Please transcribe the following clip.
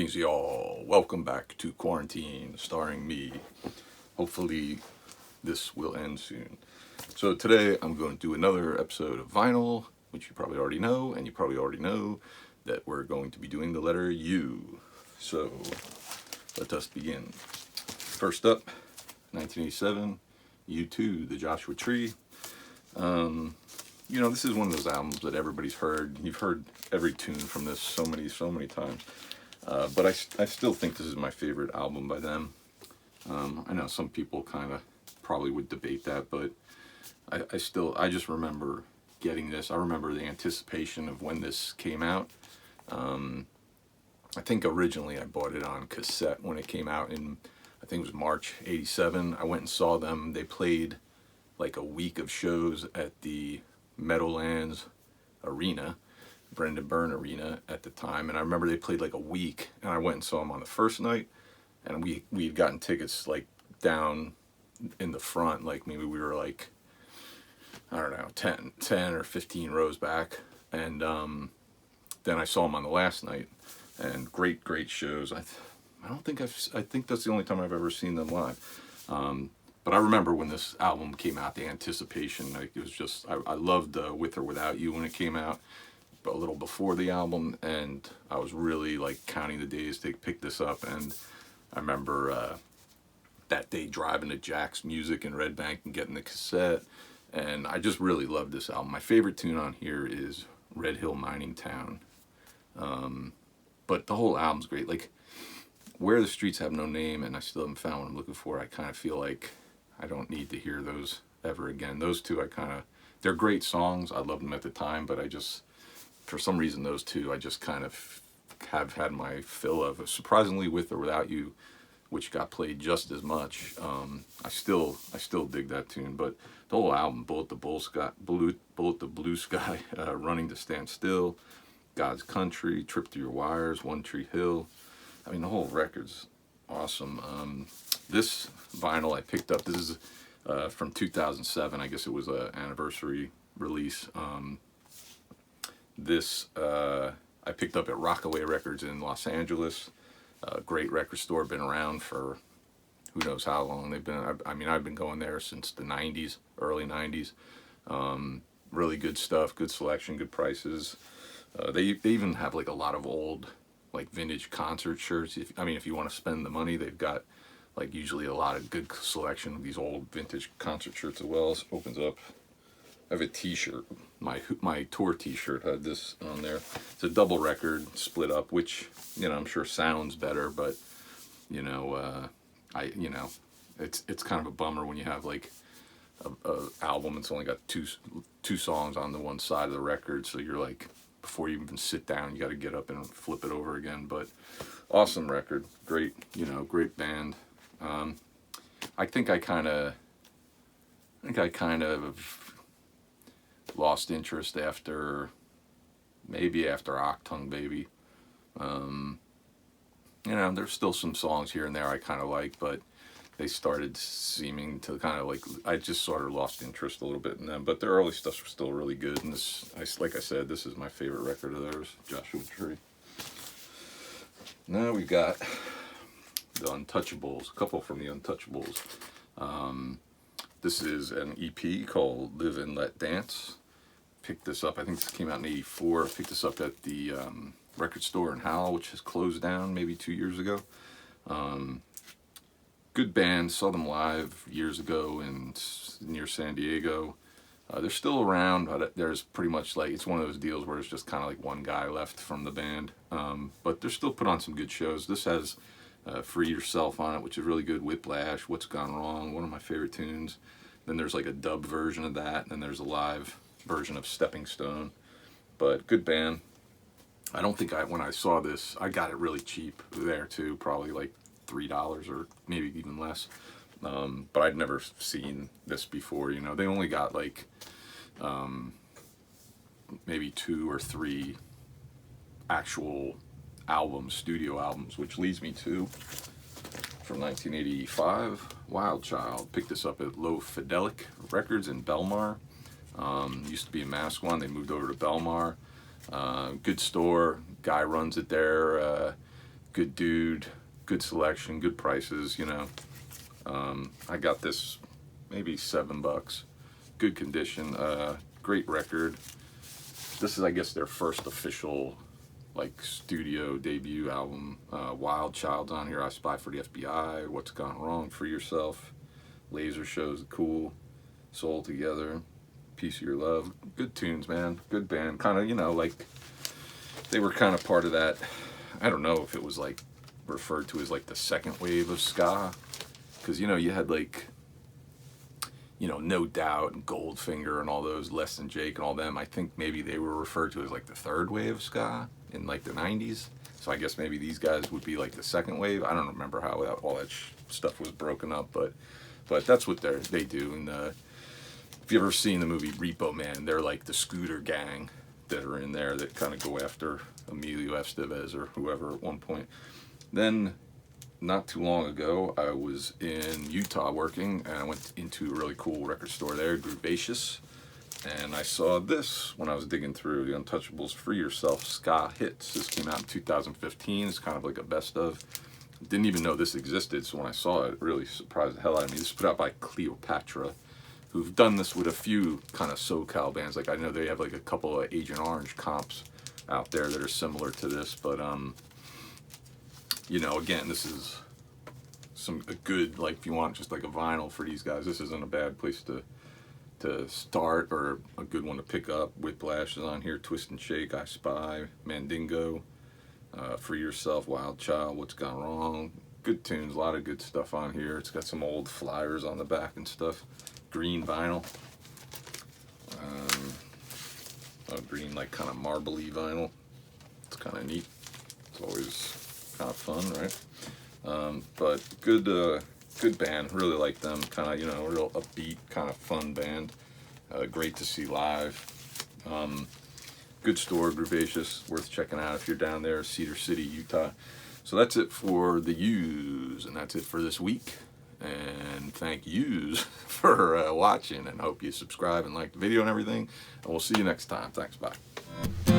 Greetings, y'all. Welcome back to Quarantine, starring me. Hopefully, this will end soon. So, today I'm going to do another episode of Vinyl, which you probably already know, and you probably already know that we're going to be doing the letter U. So, let us begin. First up, 1987, U2, The Joshua Tree. This is one of those albums that everybody's heard. You've heard every tune from this so many times. But I still think this is my favorite album by them. I know some people kind of probably would debate that, but I just remember getting this. I remember the anticipation of when this came out. I think originally I bought it on cassette when it came out in, I think it was March '87. I went and saw them. They played like a week of shows at the Meadowlands Arena, Brendan Byrne Arena at the time, and I remember they played like a week, and I went and saw them on the first night, and we had gotten tickets like down in the front, like maybe we were like, I don't know, 10 or 15 rows back, and then I saw them on the last night, and great shows. I think that's the only time I've ever seen them live. But I remember when this album came out, the anticipation, like it was just, I loved With or Without You when it came out, but a little before the album, and I was really like counting the days to pick this up. And I remember that day driving to Jack's Music in Red Bank and getting the cassette, and I just really loved this album. My favorite tune on here is Red Hill Mining Town, but the whole album's great. Like Where the Streets Have No Name and I Still Haven't Found What I'm Looking For, I kind of feel like I don't need to hear those ever again. Those two, they're great songs. I loved them at the time, but for some reason, those two, I just kind of have had my fill of. Surprisingly, With or Without You, which got played just as much. I still dig that tune, but the whole album, Bullet the Blue Sky, Running to Stand Still, God's Country, Trip Through Your Wires, One Tree Hill. I mean, the whole record's awesome. This vinyl I picked up, this is from 2007. I guess it was an anniversary release. This I picked up at Rockaway Records in Los Angeles. Great record store, been around for who knows how long they've been. I've been going there since the 90s, early 90s. Really good stuff, good selection, good prices. They even have like a lot of old like vintage concert shirts. If you want to spend the money, they've got like usually a lot of good selection of these old vintage concert shirts as well. This opens up. I have a t-shirt. My tour t-shirt had this on there. It's a double record split up, which I'm sure sounds better, but it's kind of a bummer when you have like a album that's only got two songs on the one side of the record, so you're like, before you even sit down, you got to get up and flip it over again. But awesome record, great band. I think I kind of lost interest after Achtung Baby. There's still some songs here and there I kind of like, but they started seeming to kind of like, I just sort of lost interest a little bit in them. But their early stuff's still really good, and like I said, this is my favorite record of theirs, Joshua Tree. Now we got the Untouchables, a couple from the Untouchables. This is an EP called Live and Let Dance. Picked this up, I think this came out in '84. I picked this up at the record store in Howell, which has closed down maybe 2 years ago. Good band, saw them live years ago near San Diego. They're still around, but there's pretty much like, it's one of those deals where it's just kind of like one guy left from the band. But they're still put on some good shows. This has Free Yourself on it, which is really good. Whiplash, What's Gone Wrong, one of my favorite tunes. Then there's like a dub version of that, and then there's a live version of Stepping Stone. But good band. I don't think when I saw this, I got it really cheap there too, probably like $3 or maybe even less. But I'd never seen this before. They only got like maybe 2 or 3 actual albums, studio albums, which leads me to, from 1985, Wild Child. Picked this up at Low Fidelic Records in Belmar. Used to be in Massaquoi. They moved over to Belmar. Good store. Guy runs it there. good dude, good selection, good prices, you know. I got this maybe $7. Good condition, great record. This is, I guess, their first official like studio debut album. Wild Child's on here. I Spy for the FBI. What's Gone Wrong, Free Yourself. Laser Show's cool. Soul Together. Piece of Your Love. Good tunes, man. Good band. Kind of, you know, like they were kind of part of that. I don't know if it was like referred to as like the second wave of ska, because, you know, you had like, you know, No Doubt and Goldfinger and all those, Less Than Jake and all them. I think maybe they were referred to as like the third wave of ska in like the 90s. So I guess maybe these guys would be like the second wave. I don't remember how all that stuff was broken up, but that's what they do. And if you've ever seen the movie Repo Man, they're like the scooter gang that are in there that kind of go after Emilio Estevez or whoever at one point. Then, not too long ago, I was in Utah working, and I went into a really cool record store there, Groovacious, and I saw this when I was digging through the Untouchables Free Yourself Ska Hits. This came out in 2015. It's kind of like a best of. Didn't even know this existed, so when I saw it, it really surprised the hell out of me. This is put out by Cleopatra, who've done this with a few kind of SoCal bands. Like, I know they have like a couple of Agent Orange comps out there that are similar to this, but you know, again, this is a good, like, if you want just like a vinyl for these guys, this isn't a bad place to start, or a good one to pick up. Whiplash is on here, Twist and Shake, I Spy, Mandingo, Free Yourself, Wild Child, What's Gone Wrong. Good tunes, a lot of good stuff on here. It's got some old flyers on the back and stuff. Green vinyl. A green, like, kind of marbly vinyl. It's kind of neat. It's always kind of fun, right? But good band. Really like them. Kind of, you know, real upbeat, kind of fun band. Great to see live. Good store, Groovacious. Worth checking out if you're down there, Cedar City, Utah. So that's it for the yous, and that's it for this week. And thank yous for watching, and hope you subscribe and like the video and everything. And we'll see you next time. Thanks. Bye.